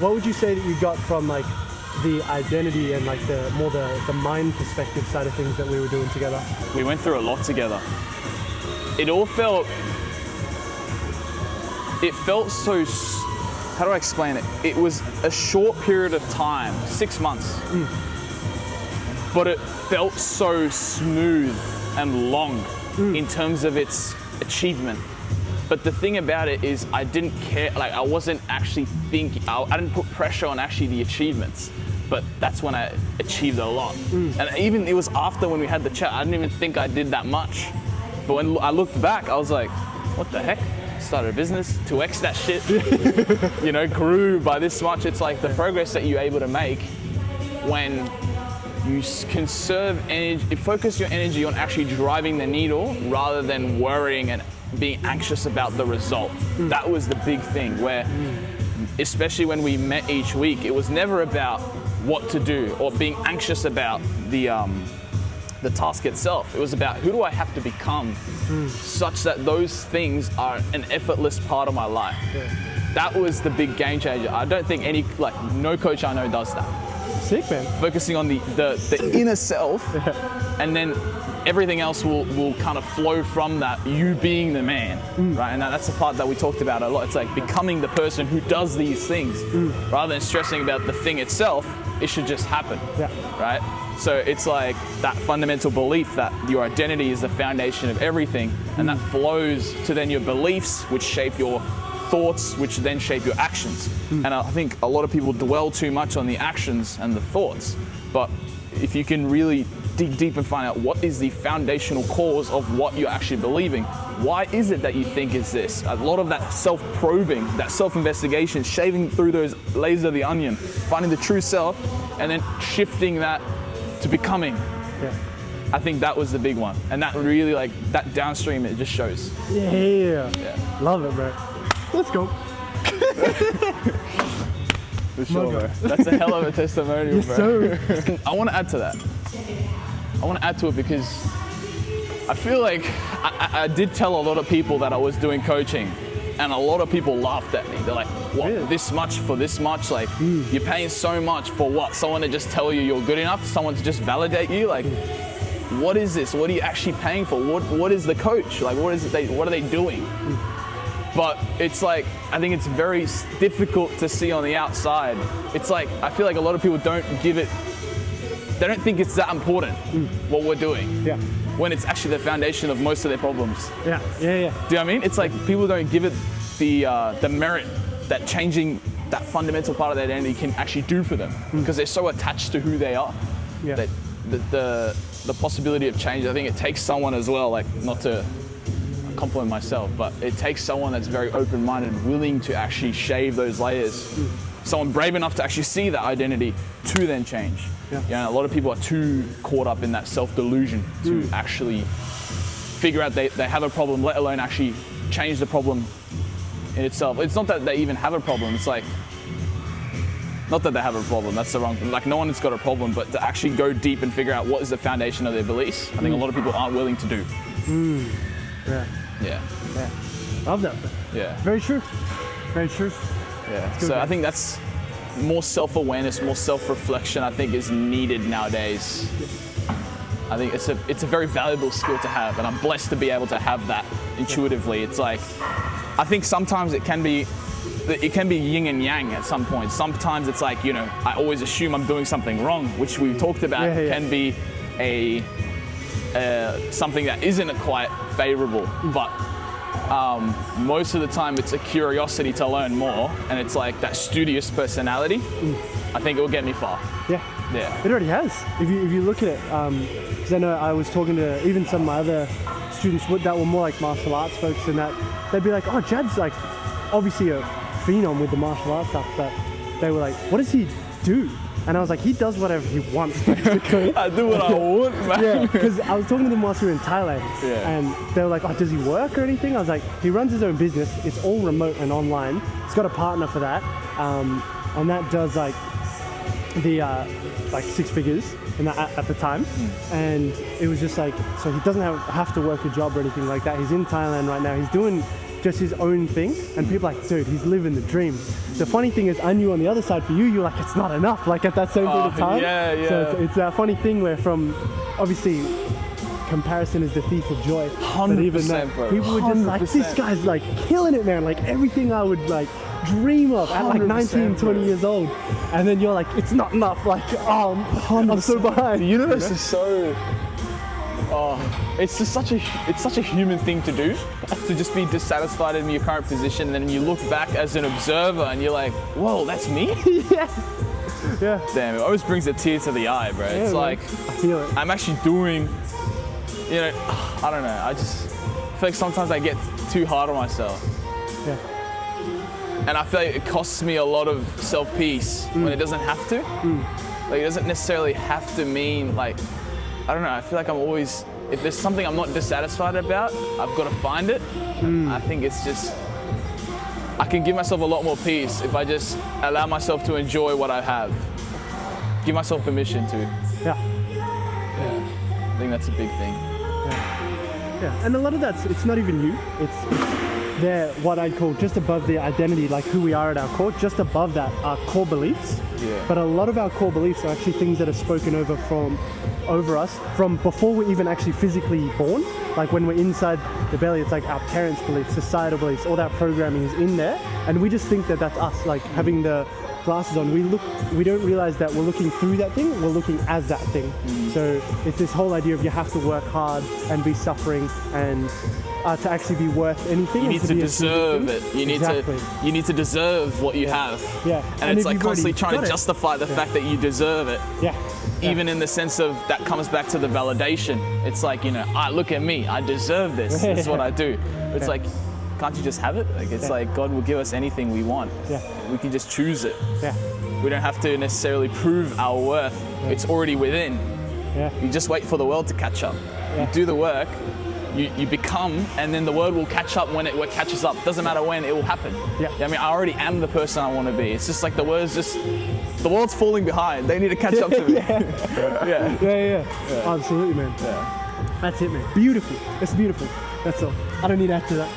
What would you say that you got from like the identity and like the mind perspective side of things that we were doing together? We went through a lot together. It felt so, how do I explain it? It was a short period of time, 6 months, but it felt so smooth and long in terms of its achievement. But the thing about it is I didn't care, like I wasn't actually thinking, I didn't put pressure on actually the achievements, but that's when I achieved a lot. And even it was after when we had the chat, I didn't even think I did that much. But when I looked back, I was like, what the heck? Started a business, 2x that shit, you know, grew by this much. It's like the progress that you're able to make when you conserve energy, focus your energy on actually driving the needle rather than worrying and being anxious about the result. That was the big thing where, especially when we met each week, it was never about what to do or being anxious about the task itself. It was about who do I have to become such that those things are an effortless part of my life. That was the big game changer. I don't think no coach I know does that. Sick, man. Focusing on the inner self, and then everything else will kind of flow from that, you being the man, right? And that's the part that we talked about a lot. It's like becoming the person who does these things rather than stressing about the thing itself. It should just happen, right? So it's like that fundamental belief that your identity is the foundation of everything, and that flows to then your beliefs, which shape your thoughts, which then shape your actions. And I think a lot of people dwell too much on the actions and the thoughts, but if you can really dig deep and find out what is the foundational cause of what you're actually believing, why is it that you think is this? A lot of that self-probing, that self-investigation, shaving through those layers of the onion, finding the true self, and then shifting that to becoming. I think that was the big one. And that really, like, that downstream, it just shows. Yeah. Love it, bro. Let's go. For sure, bro. That's a hell of a testimonial, Yes, bro. sir. I want to add to that. I want to add to it because I feel like I did tell a lot of people that I was doing coaching, and a lot of people laughed at me. They're like, what, Really? this much for this much? Like, you're paying so much for what? Someone to just tell you you're good enough? Someone to just validate you? Like, what is this? What are you actually paying for? What is the coach? Like, what are they doing? But it's like, I think it's very difficult to see on the outside. It's like, I feel like a lot of people don't think it's that important, what we're doing. When it's actually the foundation of most of their problems. Yeah. Do you know what I mean? It's like people don't give it the merit that changing that fundamental part of their identity can actually do for them, because they're so attached to who they are. That the possibility of change, I think it takes someone as well, like, not to compliment myself, but it takes someone that's very open-minded, willing to actually shave those layers. Someone brave enough to actually see that identity to then change. A lot of people are too caught up in that self-delusion to actually figure out they have a problem, let alone actually change the problem in itself. It's not that they even have a problem, it's like, not that they have a problem, that's the wrong thing. Like, no one's got a problem, but to actually go deep and figure out what is the foundation of their beliefs, I think a lot of people aren't willing to do. Yeah. Love that. Very true. So I think that's more self-awareness, more self-reflection, I think, is needed nowadays. I think it's a very valuable skill to have, and I'm blessed to be able to have that intuitively. It's like, I think sometimes it can be yin and yang at some point. Sometimes it's like, you know, I always assume I'm doing something wrong, which we've talked about can be something that isn't quite favorable, but most of the time it's a curiosity to learn more, and it's like that studious personality. I think it will get me far. It already has. If you look at it, because I know I was talking to even some of my other students that were more like martial arts folks, and that they'd be like, oh, Jad's like obviously a phenom with the martial arts stuff, but they were like, what does he do? And I was like, he does whatever he wants, basically. I do what I want, man. Because I was talking to them whilst we were in Thailand, and they were like, oh, does he work or anything? I was like, he runs his own business. It's all remote and online. He's got a partner for that, and that does like the like 6 figures in that, at the time. And it was just like, so he doesn't have to work a job or anything like that. He's in Thailand right now. He's doing just his own thing, and people are like, dude, he's living the dream. The funny thing is, I knew on the other side for you, you're like, it's not enough, like at that same point of time. Yeah. So it's that funny thing where from, obviously, comparison is the thief of joy. 100%, bro. People were just like, this guy's like killing it, man. Like everything I would like dream of at like 19, 20 years old. And then you're like, it's not enough. Like, oh, I'm so behind. The universe is so... it's just such a human thing to do, to just be dissatisfied in your current position, and then you look back as an observer and you're like, whoa, that's me? Yeah. Damn, it always brings a tear to the eye, bro. It's like, I feel it. I'm actually doing, I don't know, I feel like sometimes I get too hard on myself. Yeah. And I feel like it costs me a lot of self-peace when it doesn't have to. Like, it doesn't necessarily have to mean, like, I don't know, I feel like I'm always, if there's something I'm not dissatisfied about, I've got to find it. I think it's just, I can give myself a lot more peace if I just allow myself to enjoy what I have. Give myself permission to. Yeah. I think that's a big thing. Yeah, and a lot of that's, it's not even you, it's they're what I'd call just above the identity, like who we are at our core, just above that are core beliefs. Yeah. But a lot of our core beliefs are actually things that are spoken over us from before we're even actually physically born. Like when we're inside the belly, it's like our parents' beliefs, societal beliefs, all that programming is in there. And we just think that that's us, like having the glasses on. We don't realize that we're looking through that thing, we're looking as that thing. So it's this whole idea of you have to work hard and be suffering and to actually be worth anything. You need to deserve it. You need to deserve what you have. Yeah. And it's like constantly trying to justify the fact that you deserve it. Yeah. Even in the sense of that comes back to the validation. It's like, look at me, I deserve this. This is what I do. It's like, can't you just have it? Like, it's like God will give us anything we want. Yeah. We can just choose it. Yeah. We don't have to necessarily prove our worth. It's already within. Yeah. You just wait for the world to catch up. Yeah. You do the work, you become, and then the world will catch up when it catches up. Doesn't matter when, it will happen. Yeah. I mean, I already am the person I want to be. It's just like the world's falling behind. They need to catch up to me. Yeah. Absolutely, man. Yeah. That's it, man. Beautiful. It's beautiful. That's all. I don't need to add to that.